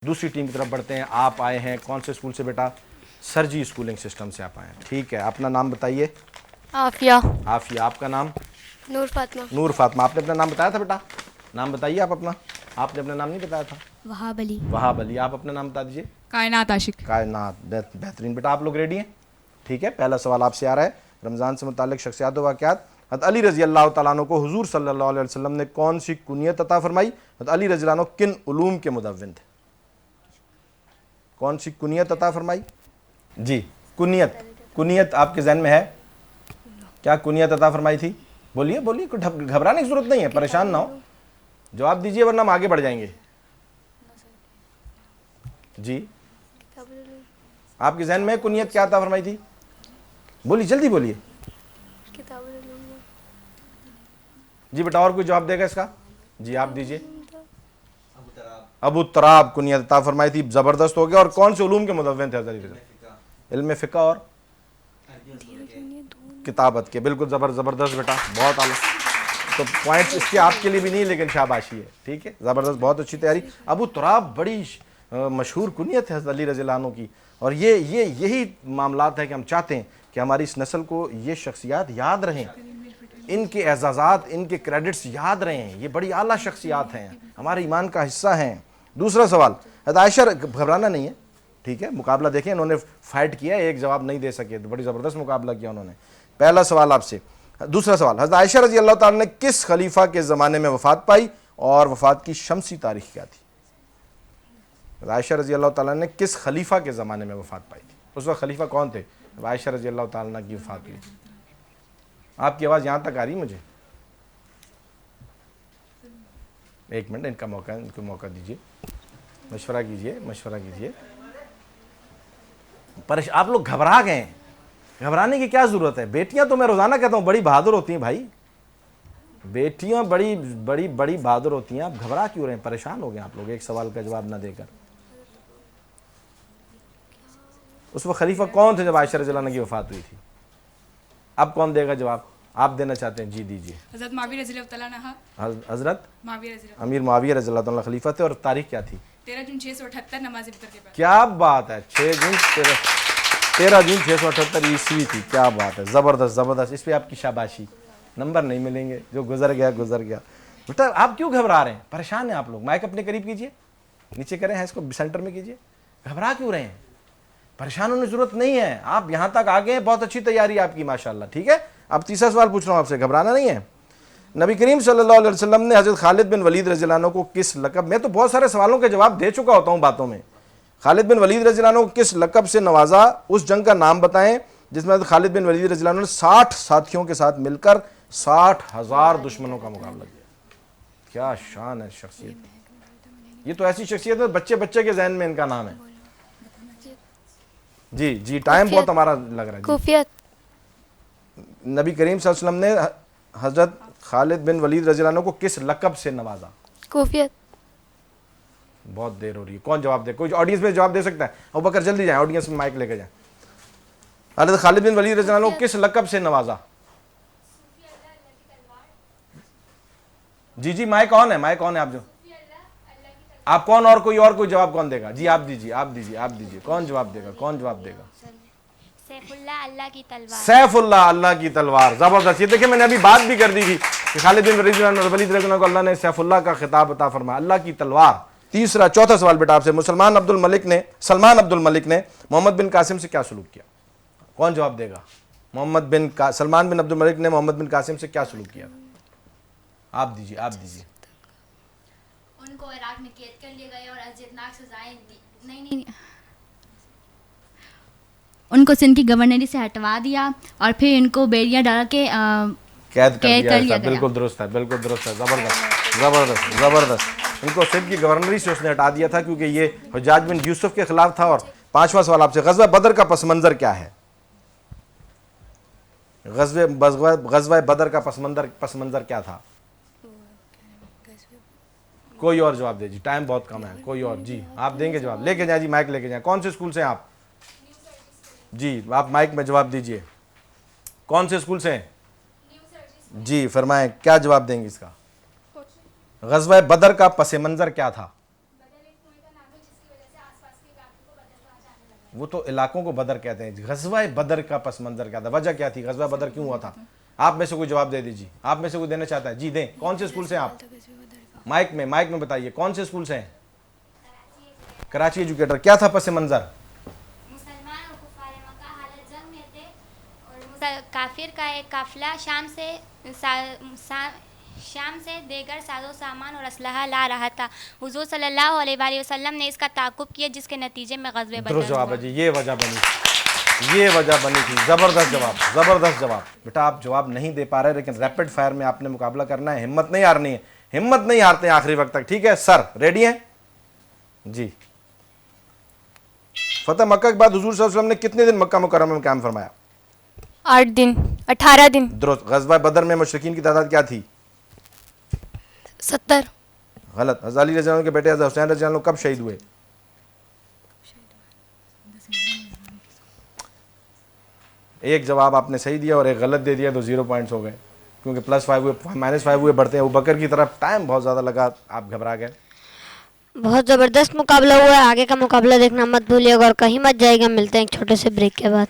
दूसरी टीम की तरफ बढ़ते हैं। आप आए हैं कौन से स्कूल से बेटा? सरजी स्कूलिंग सिस्टम से आप आए हैं। ठीक है, अपना नाम बताइए। आफिया। आफिया। आपका नाम? नूर फातिमा। नूर फातिमा। आपने अपना नाम बताया था बेटा? नाम बताइए आप अपना। आपने अपना नाम नहीं बताया था। वहाब अली। वहाब अली। आप अपना नाम बता दीजिए। कायनात आशिक। कायनात। बेहतरीन बेटा, आप लोग रेडी हैं? ठीक है, पहला सवाल आपसे आ रहा है। रमज़ान से मुताल्लिक़ शख्सियात व वाक़यात। हज़रत अली रज़ी अल्लाह तआला अन्हु को हुज़ूर सल्लल्लाहु अलैहि वसल्लम ने कौन सी कुनियत अता फरमाई? हज़रत अली रज़ी अल्लाह अन्हु किन उलूम के मुदव्विन थे? कौन सी कुनियत अता फरमाई? जी, कुनियत। कुनियत आपके जहन में है? क्या कुनियत अता फरमाई थी? बोलिए बोलिए, कुछ घबराने की जरूरत नहीं है, परेशान ना हो, जवाब दीजिए वरना हम आगे बढ़ जाएंगे। जी, आपके जहन में कुनियत क्या अता फरमाई थी? बोलिए, जल्दी बोलिए। जी बेटा, और कोई जवाब देगा इसका? जी आप दीजिए। अबू तराब कुनियत अता फरमाई थी। जबरदस्त हो गया। और कौन से उलूम के मुदव्विन थे? इल्म फ़िक़्ह और किताबत के। बिल्कुल ज़बरदस्त बेटा, बहुत आला। तो पॉइंट्स इसके आपके लिए भी नहीं, लेकिन शाबाशी है। ठीक है, ज़बरदस्त, बहुत अच्छी तैयारी। अबू तराब बड़ी मशहूर कुनियत है हज़रत अली रज़ी अल्लाह अन्हु की। और यही मामलात है कि हम चाहते हैं कि हमारी इस नस्ल को ये शख्सियात याद रहें, इनके एजाज़ात, इनके क्रेडिट्स याद रहें। ये बड़ी आला शख्सियात हैं, हमारे ईमान का हिस्सा हैं। दूसरा सवाल, हज़रत आयशा, घबराना नहीं है, ठीक है, मुकाबला देखें, इन्होंने फाइट किया, एक जवाब नहीं दे सके, तो बड़ी ज़बरदस्त मुकाबला किया उन्होंने। पहला सवाल आपसे। दूसरा सवाल, हज़रत आयशा रज़ी अल्लाह तआला ने किस खलीफा के ज़माने में वफ़ात पाई और वफ़ात की शमसी तारीख क्या थी? हज़रत आयशा रज़ी अल्लाह तआला ने किस खलीफा के ज़माने में वफ़ात पाई थी? उस वक्त खलीफा कौन थे? आयशा रज़ी अल्लाह तआला की वफ़ात हुई। आपकी आवाज़ यहाँ तक आ रही मुझे? एक मिनट, इनको मौका दीजिए, मशवरा कीजिए। पर आप लोग घबरा गए हैं, घबराने की क्या ज़रूरत है? बेटियां तो मैं रोज़ाना कहता हूँ बड़ी बहादुर होती हैं भाई, बेटियां बड़ी बड़ी बड़ी बहादुर होती हैं। आप घबरा क्यों रहे हैं? परेशान हो गए आप लोग एक सवाल का जवाब ना देकर। उस वक्त खलीफा कौन थे जब आयशा रज़ी अल्लाह अन्हा की वफ़ात हुई थी? अब कौन देगा जवाब? आप देना चाहते हैं? जी दीजिए। हज़रत माविया रज़ी अल्लाह तआला अन्हा। हज़रत माविया रज़ी अल्लाह। अमीर माविया रज़ी अल्लाह तआला खलीफा थे। और तारीख क्या थी? 13 जून 678 नमाज वितर के बाद। क्या बात है, 13 जून 678 ईस्वी थी। क्या बात है, ज़बरदस्त। इस पर आपकी शाबाशी, नंबर नहीं मिलेंगे, जो गुजर गया। बेटा आप क्यों घबरा रहे हैं? परेशान हैं आप लोग? माइक अपने करीब कीजिए, नीचे करें, है इसको सेंटर में कीजिए। घबरा क्यों रहे हैं? परेशान होने की जरूरत नहीं है। आप यहाँ तक आ गए हैं, बहुत अच्छी तैयारी आपकी माशाल्लाह। ठीक है, अब तीसरा सवाल पूछ रहा हूँ आपसे, घबराना नहीं है। नबी करीम सल्लल्लाहु अलैहि वसल्लम ने हज़रत खालिद बिन वलीद रज़ी अल्लाह अन्हु को किस लक़ब, मैं तो बहुत सारे सवालों के जवाब दे चुका होता हूँ बातों में। खालिद बिन वलीद रज़ी अल्लाह अन्हु को किस लक़ब से नवाजा? उस जंग का नाम बताएं जिसमें हज़रत खालिद बिन वलीद रज़ी अल्लाह अन्हु ने 60 साथियों के साथ मिलकर 60,000 दुश्मनों का मुकाबला किया। क्या शान है शख्सियत। ये तो ऐसी शख्सियत है बच्चे बच्चे के जहन में इनका नाम है। जी, टाइम बहुत हमारा लग रहा है। कुफियत। नबी करीम सल्लल्लाहु अलैहि वसल्लम ने हज़रत खालिद बिन वलीद रज़ी अल्लाह अन्हु को किस लक़ब से नवाजा? कुफियत। बहुत देर हो रही है, कौन जवाब दे? कोई ऑडियंस में जवाब दे सकता है? अबू बकर जल्दी जाए, ऑडियंस में माइक लेके जाए। हज़रत खालिद बिन वलीद रज़ी अल्लाह अन्हु को किस लक़ब से नवाजा? जी, माइक ऑन है आप कौन? और कोई जवाब कौन देगा? जी आप दीजिए। कौन जवाब देगा? सैफुल्लाह, अल्लाह की तलवार। सैफुल्लाह, अल्लाह की तलवार। जबरदस्त। ये देखिए, मैंने अभी बात भी कर दी थी कि खालिद बिन वलीद रज़ी अल्लाह को अल्लाह ने सैफुल्लाह का खिताब अता फरमाया, अल्लाह की तलवार। चौथा सवाल बेटा आपसे, सलमान अब्दुल मलिक ने मोहम्मद बिन कासिम से क्या सलूक किया? कौन जवाब देगा? सलमान बिन अब्दुल मलिक ने मोहम्मद बिन कासिम से क्या सलूक किया? आप दीजिए। उनको इराक में कैद कर लिया गया और अजरनाक सजाएं नहीं उनको सिंध की गवर्नरी से हटवा दिया और फिर इनको बेड़ियां डाल के कैद कर लिया गया। गया। बिल्कुल दुरुस्त है। ज़बरदस्त। इनको सिंध की गवर्नरी से उसने हटा दिया था क्योंकि ये हुज्जाज बिन यूसुफ के खिलाफ था। और पांचवा सवाल आपसे, ग़ज़वा बदर का पस मंज़र क्या है? ग़ज़वा बदर का पस मंज़र क्या था? कोई और जवाब दे जी, टाइम बहुत कम है। कोई और? जी आप देंगे जवाब? लेके जाए जी, माइक लेके जाए। कौन से स्कूल से हैं आप? जी आप माइक में जवाब दीजिए। कौन से स्कूल से हैं? जी फरमाएं, क्या जवाब देंगे इसका? ग़ज़वा बदर का पस मंज़र क्या था? वो तो इलाकों को बदर कहते हैं। गज़वा बदर का पस मंजर क्या था, वजह क्या थी, गज़वा बदर क्यों हुआ था? आप में से कोई जवाब दे दीजिए, आप में से कोई देना चाहता है? जी दें। कौन से स्कूल से हैं आप? माइक में बताइए, कौन से स्कूल से हैं? कराची एजुकेटर। क्या था पस मंजर? मुसलमान और कुफार मक्का हालत जंग में थे और काफिर का एक काफिला शाम से देगर साजो सामान और असलहा ला रहा था। हुजूर सल्लल्लाहु अलैहि वसल्लम ने इसका ताक़ुब किया, जिसके नतीजे में ग़ज़वे बदर दुरुस्त जवाब हुआ। है जी, ये वजह बनी थी। ज़बरदस्त जवाब। बेटा आप जवाब नहीं दे पा रहे, लेकिन रैपिड फायर में आपने मुकाबला करना है, हिम्मत नहीं हारनी है, हिम्मत नहीं हारते हैं आखिरी वक्त तक, ठीक है? सर रेडी हैं जी? फतेह मक्का के बाद हुजूर सल्लल्लाहु अलैहि वसल्लम ने कितने दिन मक्का मुकर्रमा में कायम फरमाया? 8 दिन 18 दिन। दुरुस्त। ग़ज़वा बदर में मुशरिकीन की तादाद क्या थी? 70। गलत। हज़रत अली रज़ी अल्लाह के बेटे हज़रत हुसैन रज़ी अल्लाह कब शहीद हुए? एक जवाब आपने सही दिया और एक गलत दे दिया, तो 0 पॉइंट्स हो गए, क्योंकि +5 हुए, -5 हुए, बढ़ते हैं। अबू बकर की तरफ टाइम बहुत ज़्यादा लगा, आप घबरा गए। बहुत ज़बरदस्त मुकाबला हुआ है। आगे का मुकाबला देखना मत भूलिएगा और कहीं मत जाइएगा। मिलते हैं एक छोटे से ब्रेक के बाद।